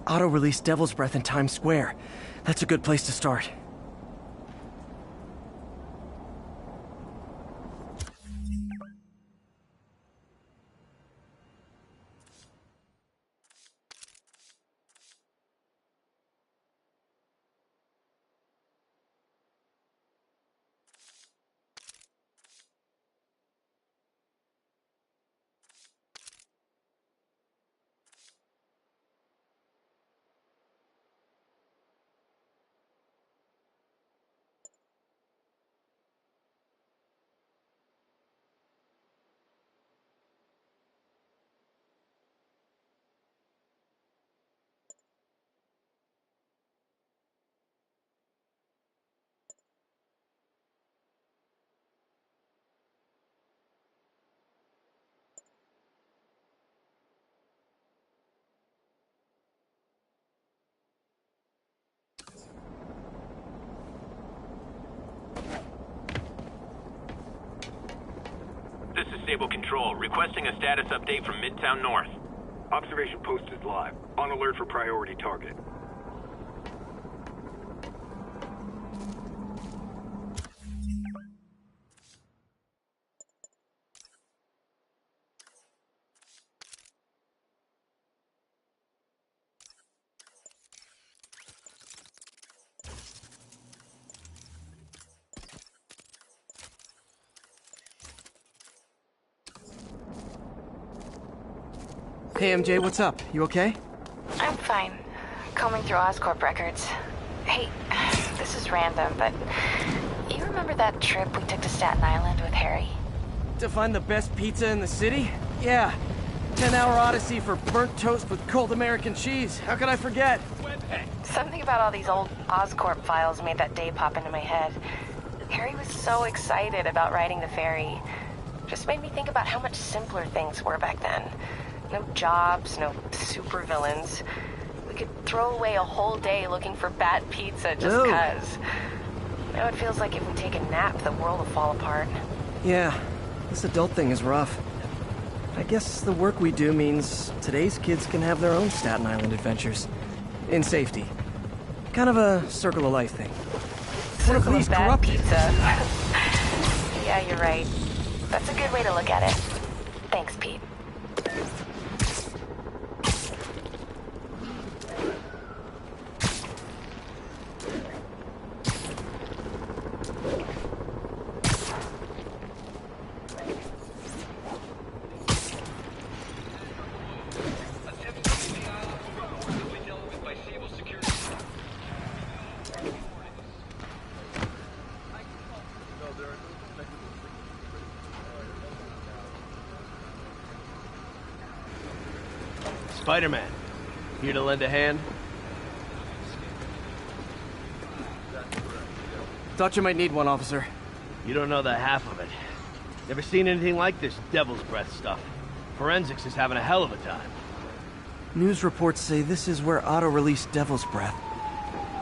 Auto-release Devil's Breath in Times Square. That's a good place to start. This is Stable Control, requesting a status update from Midtown North. Observation post is live. On alert for priority target. Hey MJ, what's up? You okay? I'm fine. Combing through Oscorp records. Hey, this is random, but you remember that trip we took to Staten Island with Harry? To find the best pizza in the city? Yeah. 10-hour odyssey for burnt toast with cold American cheese. How could I forget? Something about all these old Oscorp files made that day pop into my head. Harry was so excited about riding the ferry. Just made me think about how much simpler things were back then. No jobs, no supervillains. We could throw away a whole day looking for bad pizza just cuz. Now it feels like if we take a nap, the world will fall apart. Yeah, this adult thing is rough. I guess the work we do means today's kids can have their own Staten Island adventures. In safety. Kind of a circle of life thing. One of these bad corrupt pizza. Yeah, you're right. That's a good way to look at it. Thanks, Pete. Spider-Man, here to lend a hand? Thought you might need one, officer. You don't know the half of it. Never seen anything like this Devil's Breath stuff. Forensics is having a hell of a time. News reports say this is where auto-released Devil's Breath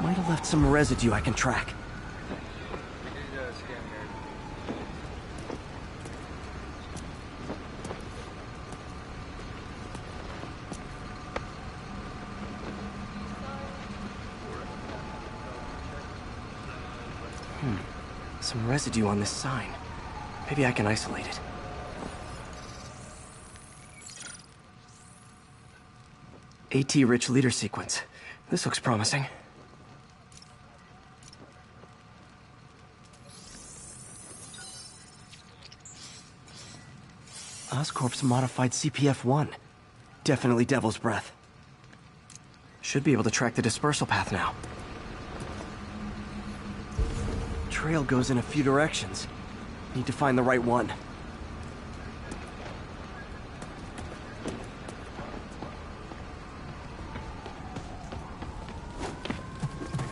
might have left some residue I can track. Some residue on this sign. Maybe I can isolate it. AT-rich leader sequence. This looks promising. Oscorp's modified CPF-1. Definitely Devil's Breath. Should be able to track the dispersal path now. Trail goes in a few directions. Need to find the right one. Make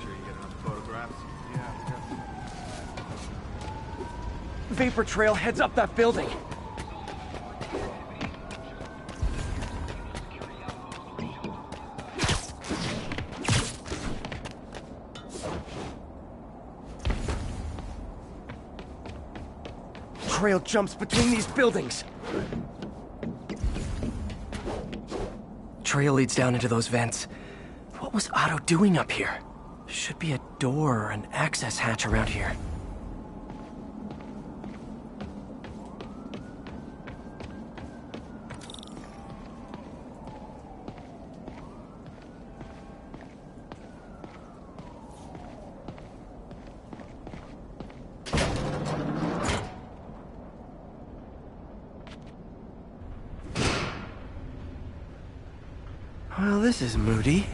sure you get enough photographs. Yeah. Vapor trail heads up that building. Trail jumps between these buildings. Trail leads down into those vents. What was Otto doing up here? Should be a door or an access hatch around here. Well, this is moody.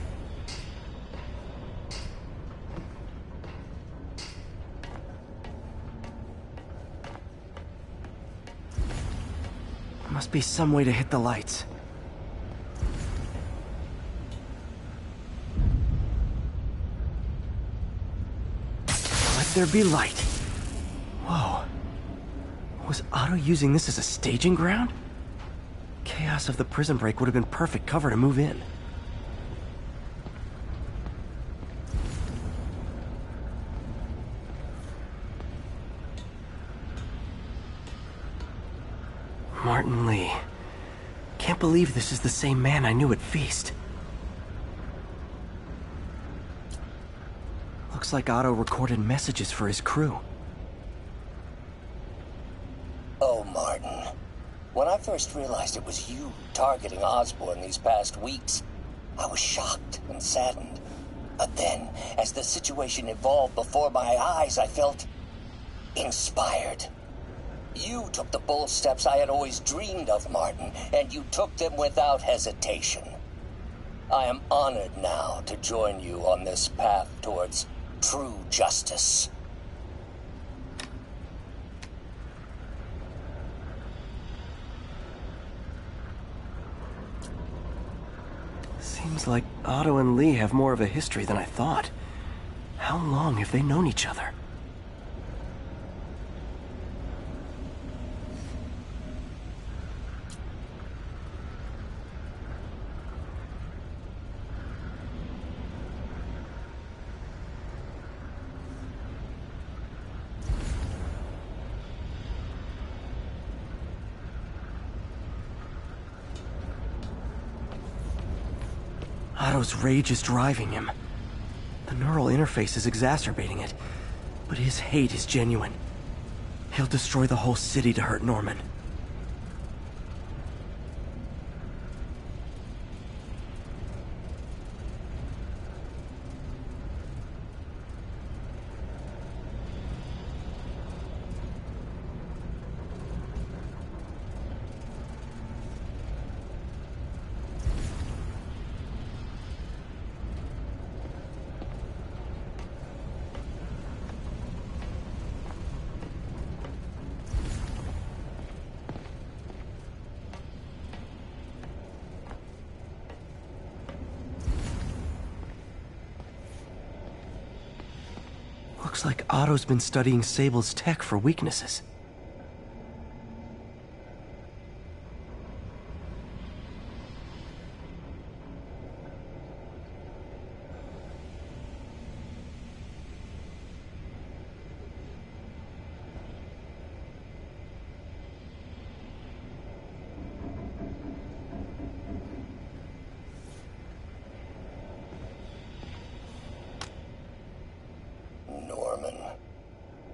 Must be some way to hit the lights. Let there be light. Whoa. Was Otto using this as a staging ground? Chaos of the prison break would have been perfect cover to move in. Martin Lee. Can't believe this is the same man I knew at Feast. Looks like Otto recorded messages for his crew. Oh, Martin. When I first realized it was you targeting Osborn these past weeks, I was shocked and saddened. But then, as the situation evolved before my eyes, I felt inspired. You took the bold steps I had always dreamed of, Martin, and you took them without hesitation. I am honored now to join you on this path towards true justice. Seems like Otto and Lee have more of a history than I thought. How long have they known each other? Otto's rage is driving him. The neural interface is exacerbating it, but his hate is genuine. He'll destroy the whole city to hurt Norman. Looks like Otto's been studying Sable's tech for weaknesses.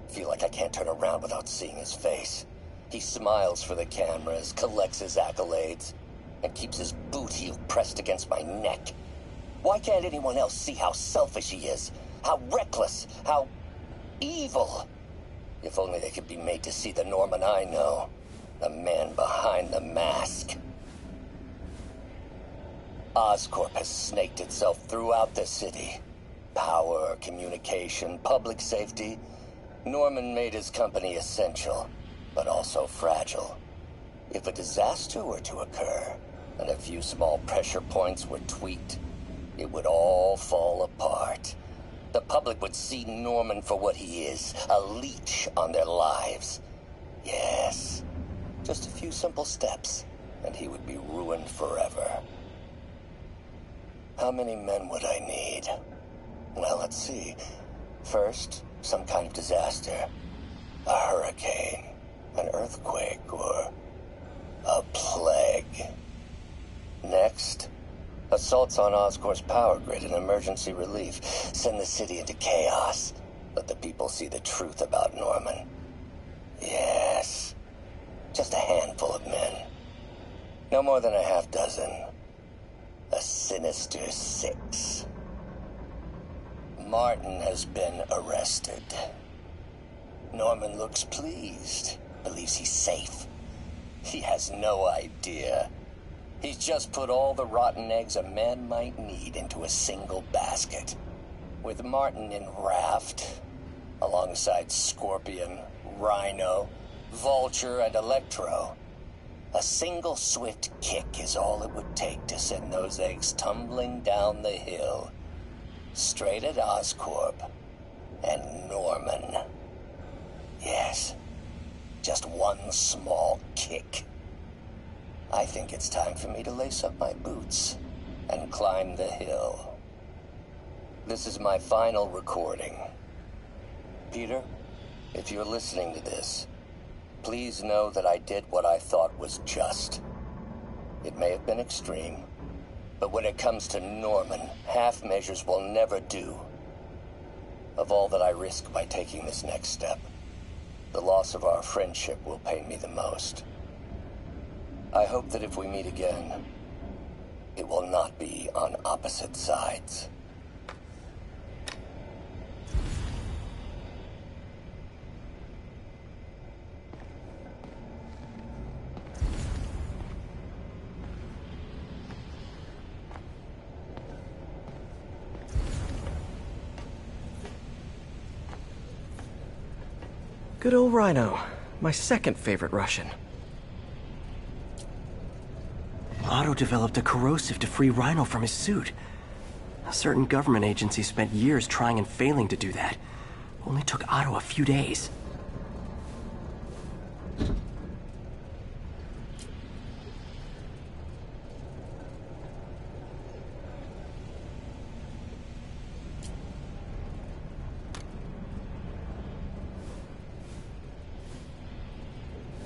Feel like I can't turn around without seeing his face. He smiles for the cameras, collects his accolades, and keeps his boot heel pressed against my neck. Why can't anyone else see how selfish he is? How reckless? How evil? If only they could be made to see the Norman I know. The man behind the mask. Oscorp has snaked itself throughout the city. Power, communication, public safety. Norman made his company essential, but also fragile. If a disaster were to occur, and a few small pressure points were tweaked, it would all fall apart. The public would see Norman for what he is, a leech on their lives. Yes, just a few simple steps, and he would be ruined forever. How many men would I need? Well, let's see. First, some kind of disaster. A hurricane, an earthquake, or a plague. Next, a assaults on Oscorp's power grid and emergency relief send the city into chaos. Let the people see the truth about Norman. Yes, just a handful of men. No more than a half dozen. A sinister 6. Martin has been arrested. Norman looks pleased, believes he's safe. He has no idea. He's just put all the rotten eggs a man might need into a single basket. With Martin in raft, alongside Scorpion, Rhino, Vulture, and Electro, a single swift kick is all it would take to send those eggs tumbling down the hill, straight at Oscorp and Norman. Yes, just one small kick. I think it's time for me to lace up my boots and climb the hill. This is my final recording. Peter, if you're listening to this, please know that I did what I thought was just. It may have been extreme, but when it comes to Norman, half measures will never do. Of all that I risk by taking this next step, the loss of our friendship will pain me the most. I hope that if we meet again, it will not be on opposite sides. Good old Rhino, my second favorite Russian. Otto developed a corrosive to free Rhino from his suit. A certain government agency spent years trying and failing to do that. Only took Otto a few days.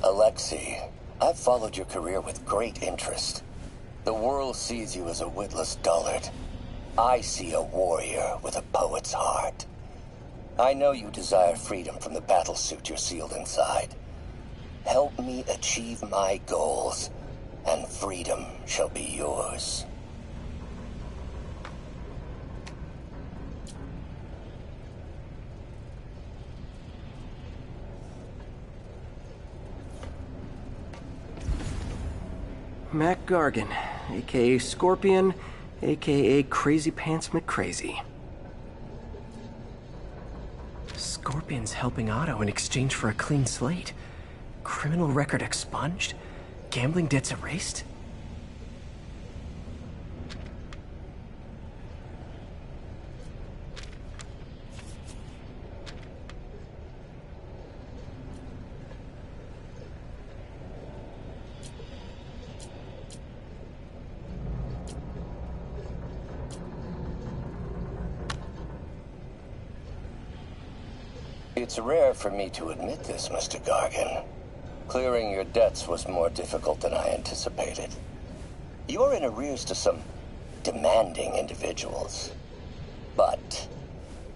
Alexei, I've followed your career with great interest. The world sees you as a witless dullard. I see a warrior with a poet's heart. I know you desire freedom from the battlesuit you're sealed inside. Help me achieve my goals, and freedom shall be yours. Mac Gargan, aka Scorpion, aka Crazy Pants McCrazy. Scorpion's helping Otto in exchange for a clean slate. Criminal record expunged? Gambling debts erased? It's rare for me to admit this, Mr. Gargan. Clearing your debts was more difficult than I anticipated. You're in arrears to some demanding individuals. But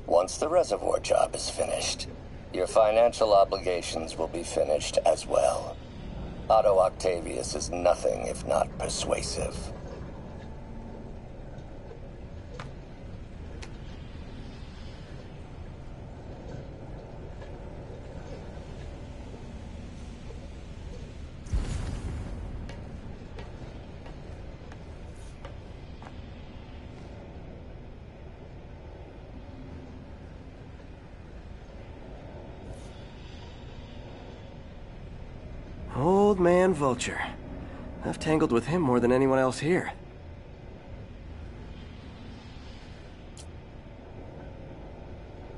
once the reservoir job is finished, your financial obligations will be finished as well. Otto Octavius is nothing if not persuasive. Old man Vulture. I've tangled with him more than anyone else here.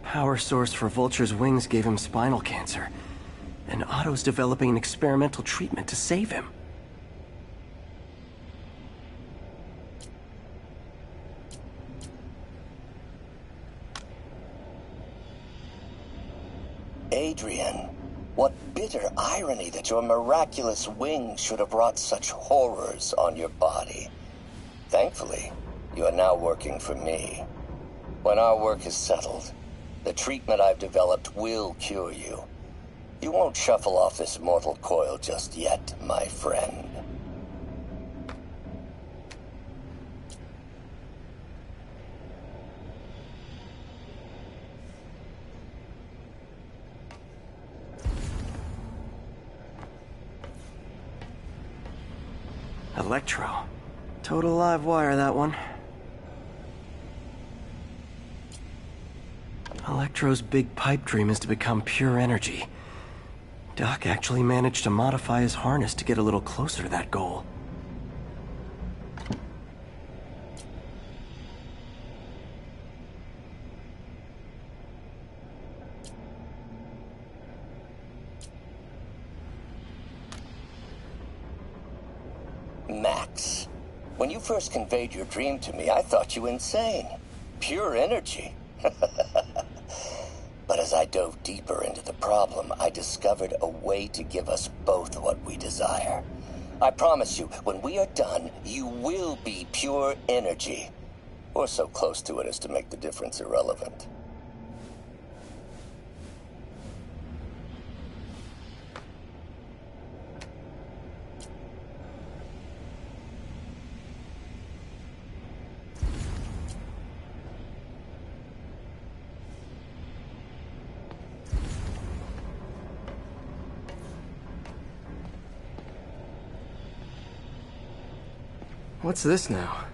Power source for Vulture's wings gave him spinal cancer, and Otto's developing an experimental treatment to save him. Adrian, what bitter irony that your miraculous wings should have wrought such horrors on your body. Thankfully, You are now working for me. When our work is settled, the treatment I've developed will cure you. You won't shuffle off this mortal coil just yet, my friend. Electro. Total live wire, that one. Electro's big pipe dream is to become pure energy. Doc actually managed to modify his harness to get a little closer to that goal. Max, when you first conveyed your dream to me, I thought you insane. Pure energy. But as I dove deeper into the problem, I discovered a way to give us both what we desire. I promise you, when we are done, you will be pure energy. Or so close to it as to make the difference irrelevant. What's this now?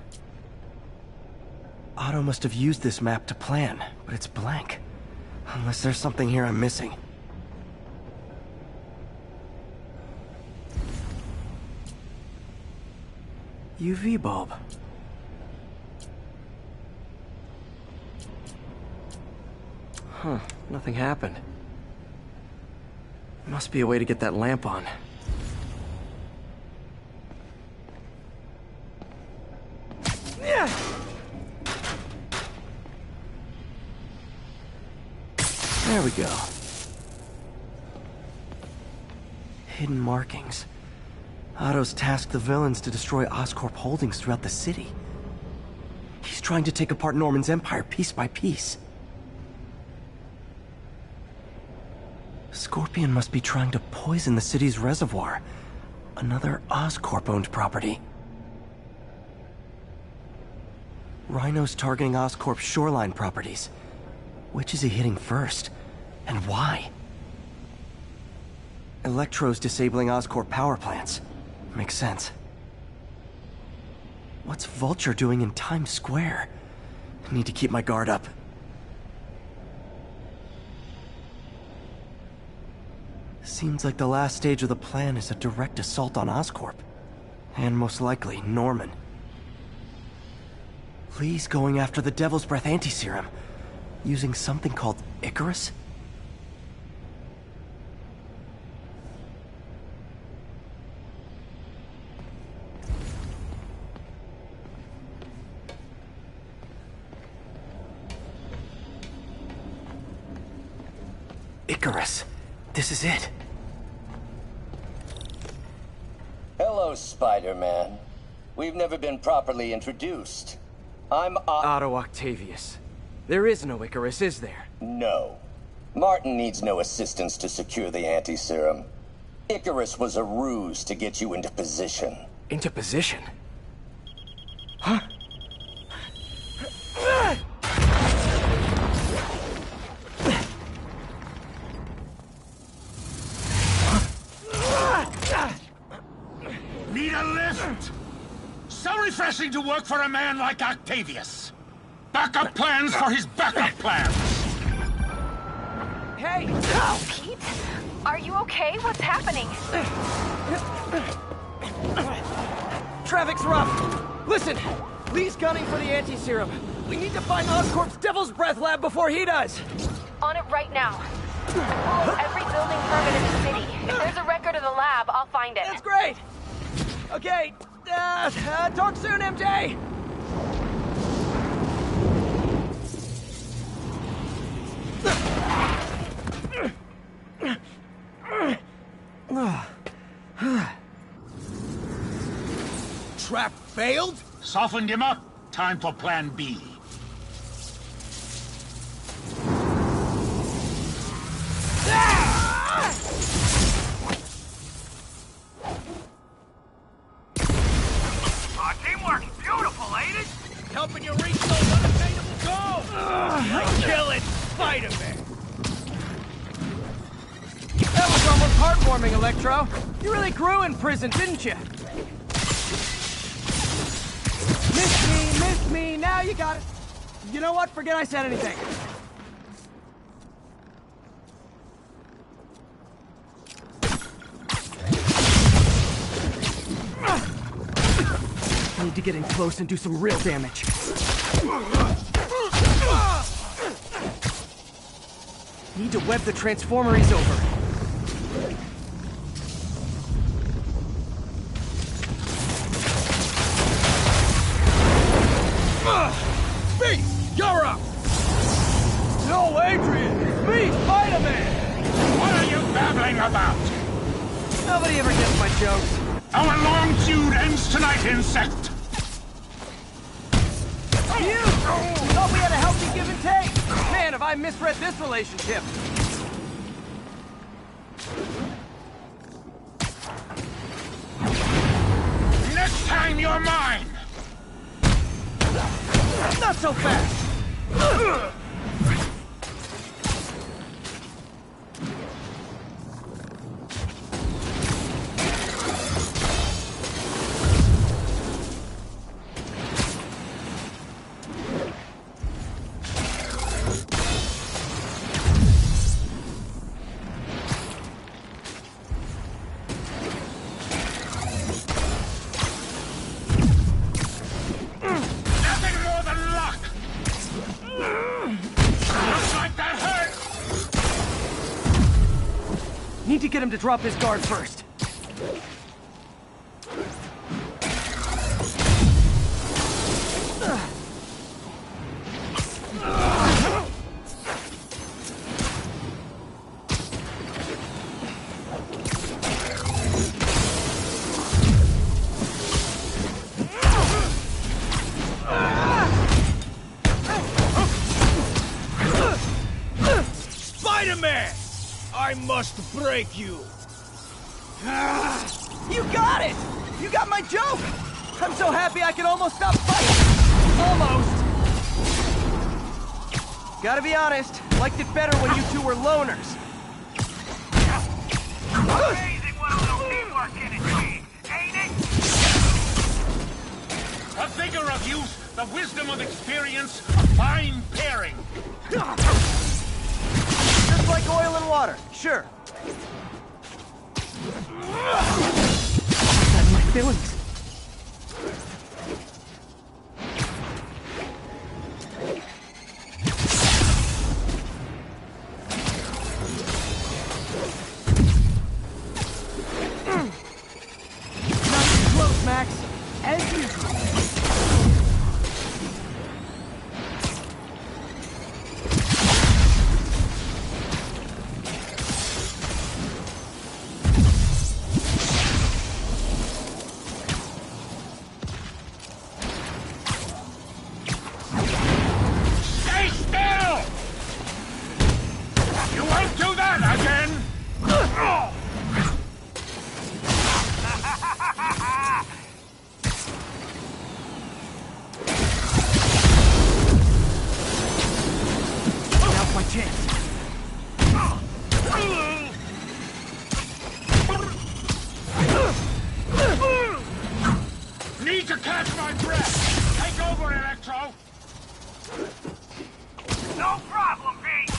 Otto must have used this map to plan, but it's blank. Unless there's something here I'm missing. UV bulb. Huh, nothing happened. Must be a way to get that lamp on. There we go. Hidden markings. Otto's tasked the villains to destroy Oscorp holdings throughout the city. He's trying to take apart Norman's empire piece by piece. Scorpion must be trying to poison the city's reservoir. Another Oscorp-owned property. Rhino's targeting Oscorp's shoreline properties. Which is he hitting first? And why? Electro's disabling Oscorp power plants. Makes sense. What's Vulture doing in Times Square? I need to keep my guard up. Seems like the last stage of the plan is a direct assault on Oscorp. And most likely, Norman. Lee's going after the Devil's Breath anti-serum. Using something called Icarus? Icarus. This is it. Hello, Spider-Man. We've never been properly introduced. I'm Otto Octavius. There is no Icarus, is there? No. Martin needs no assistance to secure the anti-serum. Icarus was a ruse to get you into position. Into position? Huh? Need a lift? So refreshing to work for a man like Octavius. Backup plans for his backup plans. Hey! Oh, Pete? Are you okay? What's happening? Traffic's rough. Listen, Lee's gunning for the anti-serum. We need to find Oscorp's Devil's Breath lab before he does. On it right now. Pull every building permit in the city. If there's a record of the lab, I'll find it. That's great! Okay, talk soon, MJ! Trap failed? Softened him up. Time for Plan B. Teamwork's beautiful, ain't it? Helping you reach those unattainable goals! Kill it, Spider-Man! That was almost heartwarming, Electro. You really grew in prison, didn't you? Miss me, now you got it. You know what? Forget I said anything. Need to get in close and do some real damage. Need to web the transformeries over. Beast, you're up! No, Adrian! It's me, Spider-Man! What are you babbling about? Nobody ever gets my jokes. Our long feud ends tonight, insect! You! Thought we had a healthy give and take! Man, have I misread this relationship! Next time you're mine! Not so fast! Nothing more than luck! Looks like that hurt! Need to get him to drop his guard first. Spider-Man! I must break you! You got it! You got my joke! I'm so happy I can almost stop fighting! Almost! Gotta be honest, liked it better when you two were loners. Amazing what a little teamwork can achieve, ain't it? The vigor of youth, the wisdom of experience, a fine pairing. Just like oil and water, sure. Outside my feelings. Not too close, Max. As usual. Stay still! You won't do that again! Now's my chance. Need to catch my breath! Take over, Electro! No problem, Pete!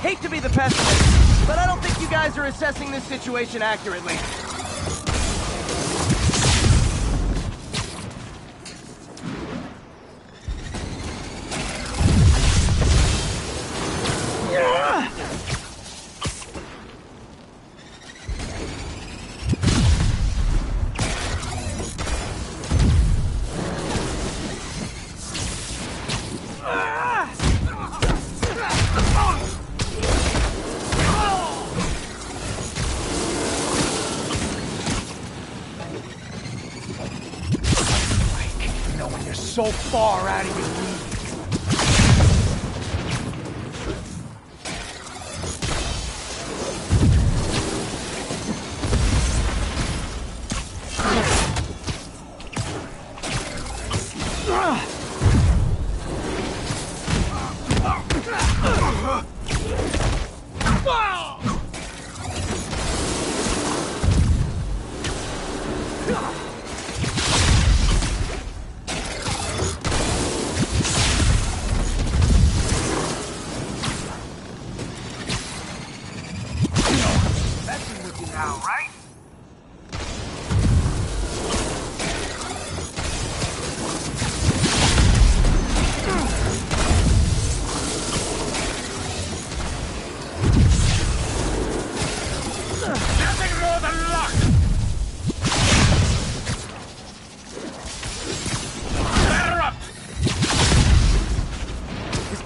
Hate to be the pessimist, but I don't think you guys are assessing this situation accurately. So far out of your league.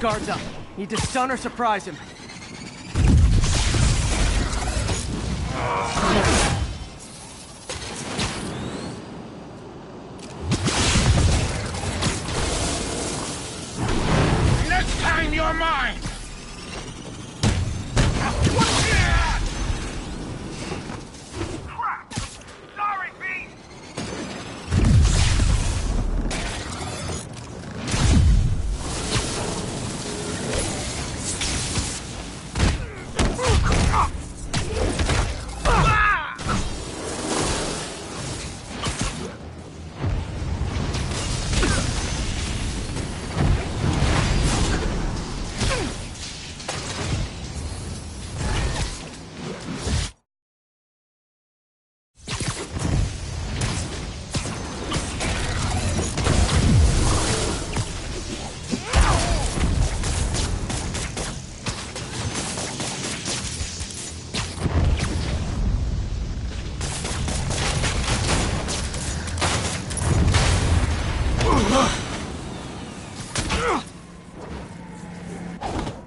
Guards up. Need to stun or surprise him. Next time you're mine! Crap! Sorry, Pete!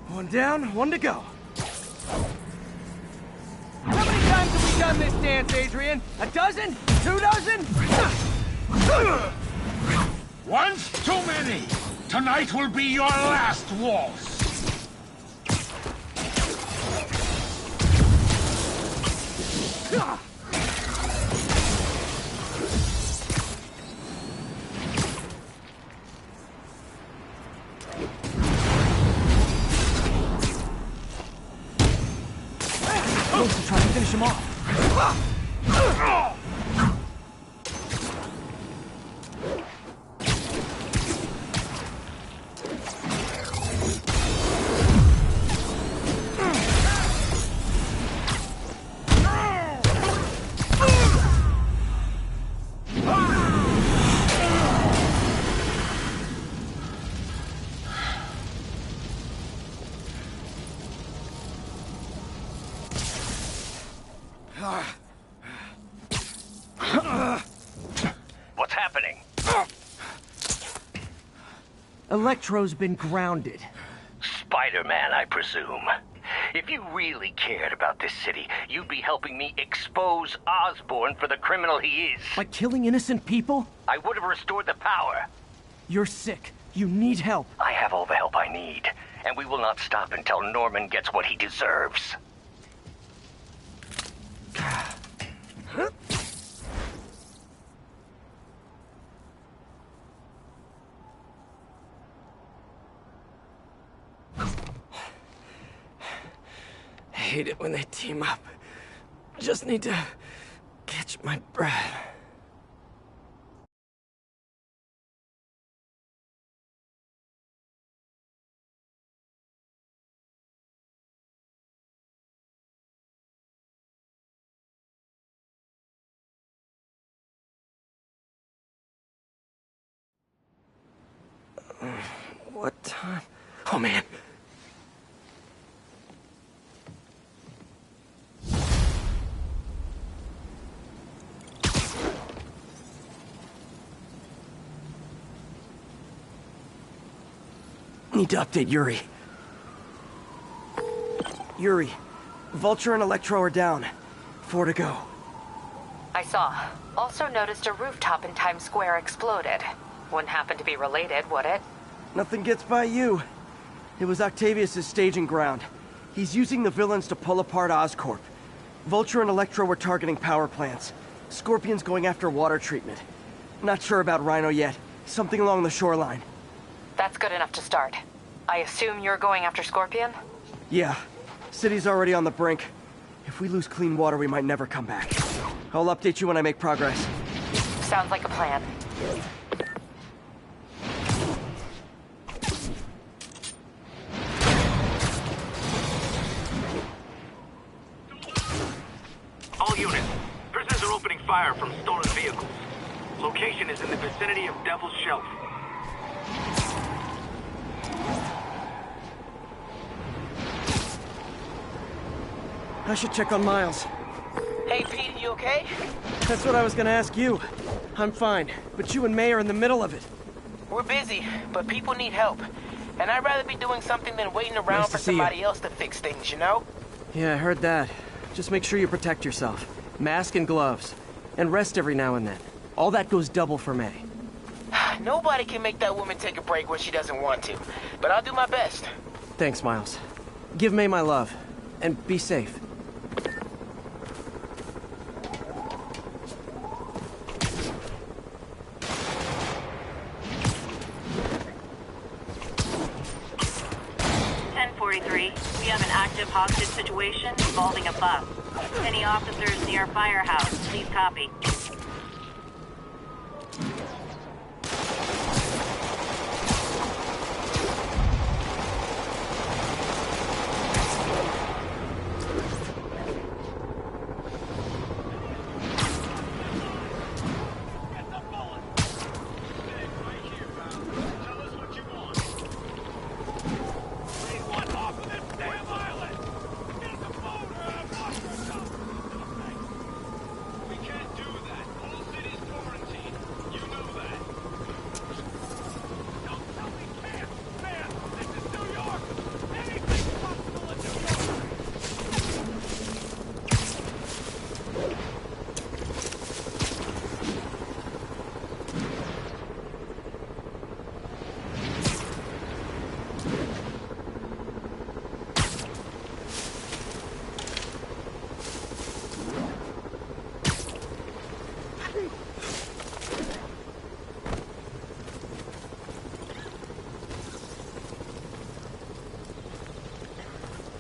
One down, one to go. How many times have we done this dance, Adrian? A dozen? 2 dozen? Once too many! Tonight will be your last waltz! Supposed to try to finish him off. What's happening? Electro's been grounded. Spider-Man, I presume. If you really cared about this city, you'd be helping me expose Osborn for the criminal he is. By killing innocent people? I would have restored the power. You're sick. You need help. I have all the help I need, and we will not stop until Norman gets what he deserves. I hate it when they team up. Just need to catch my breath. What time? Oh, man. Need to update Yuri. Yuri, Vulture and Electro are down. 4 to go. I saw. Also noticed a rooftop in Times Square exploded. Wouldn't happen to be related, would it? Nothing gets by you. It was Octavius' staging ground. He's using the villains to pull apart Oscorp. Vulture and Electro were targeting power plants. Scorpion's going after water treatment. Not sure about Rhino yet. Something along the shoreline. That's good enough to start. I assume you're going after Scorpion? Yeah. City's already on the brink. If we lose clean water, we might never come back. I'll update you when I make progress. Sounds like a plan. All units, prisoners are opening fire from stolen vehicles. Location is in the vicinity of Devil's Shelf. I should check on Miles. Hey, Pete, you okay? That's what I was gonna ask you. I'm fine, but you and May are in the middle of it. We're busy, but people need help. And I'd rather be doing something than waiting around Nice for to see you. somebody else to fix things, you know? Yeah, I heard that. Just make sure you protect yourself. Mask and gloves. And rest every now and then. All that goes double for May. Nobody can make that woman take a break when she doesn't want to. But I'll do my best. Thanks, Miles. Give May my love. And be safe. We have an active hostage situation involving a bus. Any officers near Firehouse, please copy.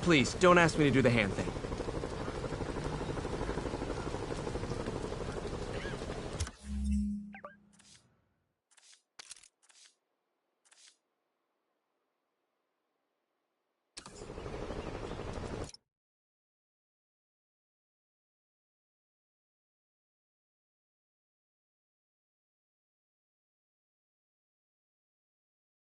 Please, don't ask me to do the hand thing.